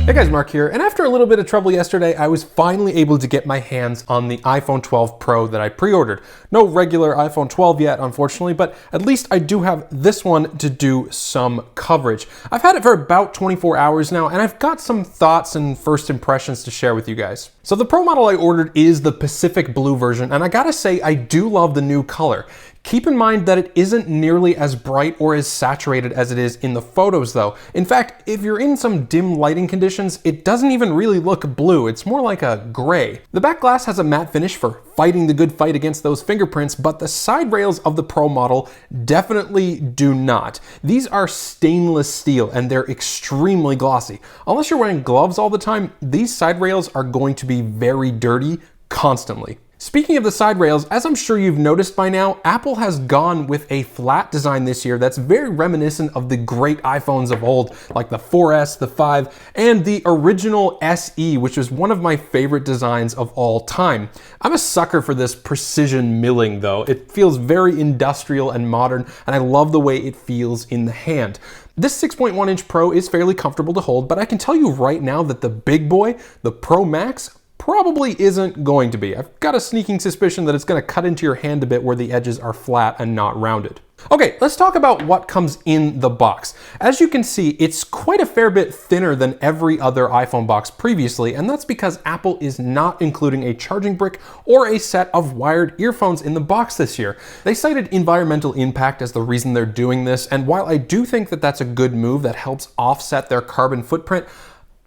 Hey guys, Mark here, and after a little bit of trouble yesterday, I was finally able to get my hands on the iPhone 12 Pro that I pre-ordered. No regular iPhone 12 yet, unfortunately, but at least I do have this one to do some coverage. I've had it for about 24 hours now, and I've got some thoughts and first impressions to share with you guys. So the Pro model I ordered is the Pacific Blue version, and I gotta say, I do love the new color. Keep in mind that it isn't nearly as bright or as saturated as it is in the photos though. In fact, if you're in some dim lighting conditions, it doesn't even really look blue, it's more like a gray. The back glass has a matte finish for fighting the good fight against those fingerprints, but the side rails of the Pro model definitely do not. These are stainless steel and they're extremely glossy. Unless you're wearing gloves all the time, these side rails are going to be very dirty constantly. Speaking of the side rails, as I'm sure you've noticed by now, Apple has gone with a flat design this year that's very reminiscent of the great iPhones of old, like the 4S, the 5, and the original SE, which is one of my favorite designs of all time. I'm a sucker for this precision milling though. It feels very industrial and modern, and I love the way it feels in the hand. This 6.1-inch Pro is fairly comfortable to hold, but I can tell you right now that the big boy, the Pro Max, probably isn't going to be. I've got a sneaking suspicion that it's going to cut into your hand a bit where the edges are flat and not rounded. Okay, let's talk about what comes in the box. As you can see, it's quite a fair bit thinner than every other iPhone box previously, and that's because Apple is not including a charging brick or a set of wired earphones in the box this year. They cited environmental impact as the reason they're doing this, and while I do think that that's a good move that helps offset their carbon footprint,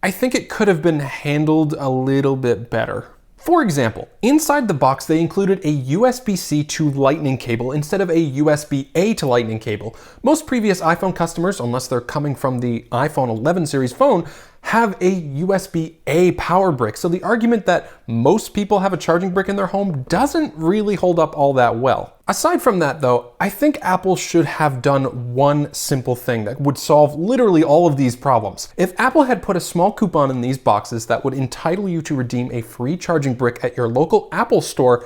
I think it could have been handled a little bit better. For example, inside the box they included a USB-C to Lightning cable instead of a USB-A to Lightning cable. Most previous iPhone customers, unless they're coming from the iPhone 11 series phone, have a USB-A power brick. So the argument that most people have a charging brick in their home doesn't really hold up all that well. Aside from that though, I think Apple should have done one simple thing that would solve literally all of these problems. If Apple had put a small coupon in these boxes that would entitle you to redeem a free charging brick at your local Apple store,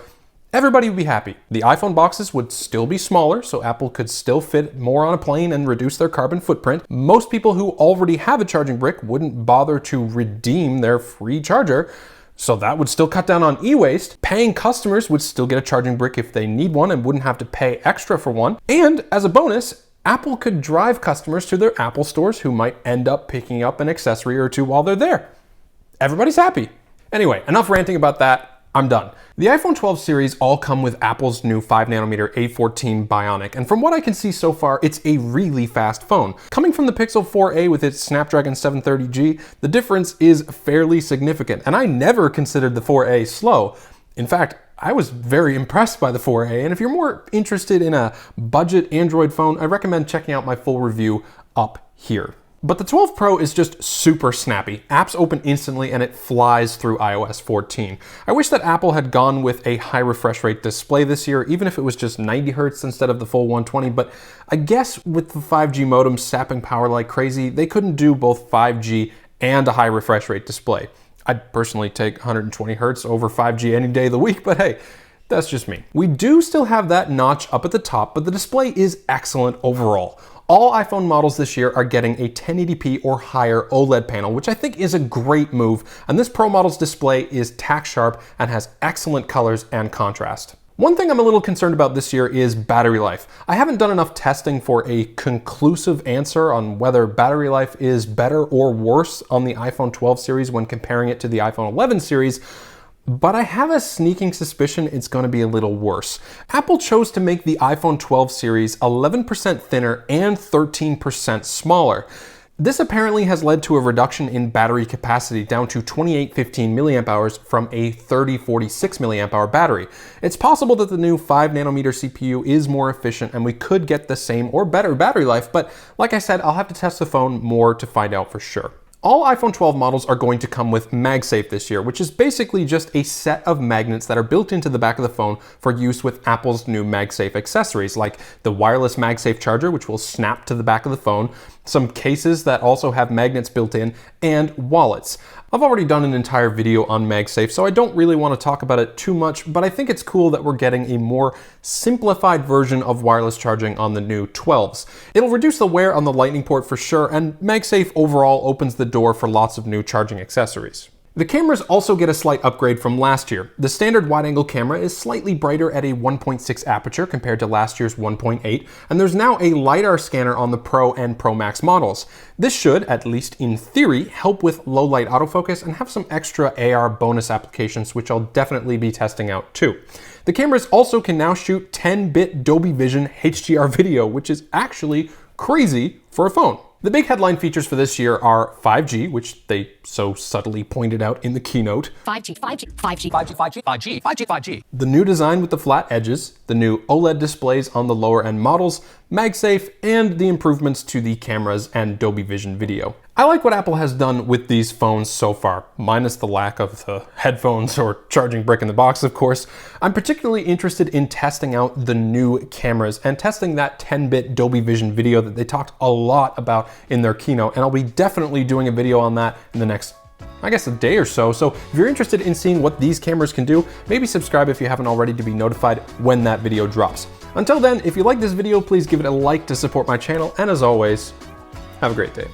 everybody would be happy. The iPhone boxes would still be smaller, so Apple could still fit more on a plane and reduce their carbon footprint. Most people who already have a charging brick wouldn't bother to redeem their free charger, so that would still cut down on e-waste. Paying customers would still get a charging brick if they need one and wouldn't have to pay extra for one. And as a bonus, Apple could drive customers to their Apple stores who might end up picking up an accessory or two while they're there. Everybody's happy. Anyway, enough ranting about that. I'm done. The iPhone 12 series all come with Apple's new 5nm A14 Bionic, and from what I can see so far, it's a really fast phone. Coming from the Pixel 4a with its Snapdragon 730G, the difference is fairly significant, and I never considered the 4a slow. In fact, I was very impressed by the 4a, and if you're more interested in a budget Android phone, I recommend checking out my full review up here. But the 12 Pro is just super snappy. Apps open instantly and it flies through iOS 14. I wish that Apple had gone with a high refresh rate display this year, even if it was just 90 Hz instead of the full 120, but I guess with the 5G modem sapping power like crazy, they couldn't do both 5G and a high refresh rate display. I'd personally take 120 Hz over 5G any day of the week, but hey, that's just me. We do still have that notch up at the top, but the display is excellent overall. All iPhone models this year are getting a 1080p or higher OLED panel, which I think is a great move, and this Pro model's display is tack sharp and has excellent colors and contrast. One thing I'm a little concerned about this year is battery life. I haven't done enough testing for a conclusive answer on whether battery life is better or worse on the iPhone 12 series when comparing it to the iPhone 11 series, but I have a sneaking suspicion it's going to be a little worse. Apple chose to make the iPhone 12 series 11% thinner and 13% smaller. This apparently has led to a reduction in battery capacity down to 2815 mAh from a 3046 mAh battery. It's possible that the new 5nm CPU is more efficient and we could get the same or better battery life, but like I said, I'll have to test the phone more to find out for sure. All iPhone 12 models are going to come with Magsafe this year, which is basically just a set of magnets that are built into the back of the phone for use with Apple's new Magsafe accessories, like the wireless Magsafe charger, which will snap to the back of the phone, some cases that also have magnets built in, and wallets. I've already done an entire video on Magsafe, so I don't really want to talk about it too much, but I think it's cool that we're getting a more simplified version of wireless charging on the new 12s. It'll reduce the wear on the Lightning port for sure, and Magsafe overall opens the door for lots of new charging accessories. The cameras also get a slight upgrade from last year. The standard wide-angle camera is slightly brighter at a 1.6 aperture compared to last year's 1.8, and there's now a LiDAR scanner on the Pro and Pro Max models. This should, at least in theory, help with low-light autofocus and have some extra AR bonus applications, which I'll definitely be testing out too. The cameras also can now shoot 10-bit Dolby Vision HDR video, which is actually crazy for a phone. The big headline features for this year are 5G, which they so subtly pointed out in the keynote. 5G. The new design with the flat edges, the new OLED displays on the lower end models, Magsafe, and the improvements to the cameras and Dolby Vision video. I like what Apple has done with these phones so far, minus the lack of the headphones or charging brick in the box, of course. I'm particularly interested in testing out the new cameras and testing that 10-bit Dolby Vision video that they talked a lot about in their keynote, and I'll be definitely doing a video on that in the next, I guess, a day or so. So if you're interested in seeing what these cameras can do, maybe subscribe if you haven't already to be notified when that video drops. Until then, if you like this video, please give it a like to support my channel, and as always, have a great day.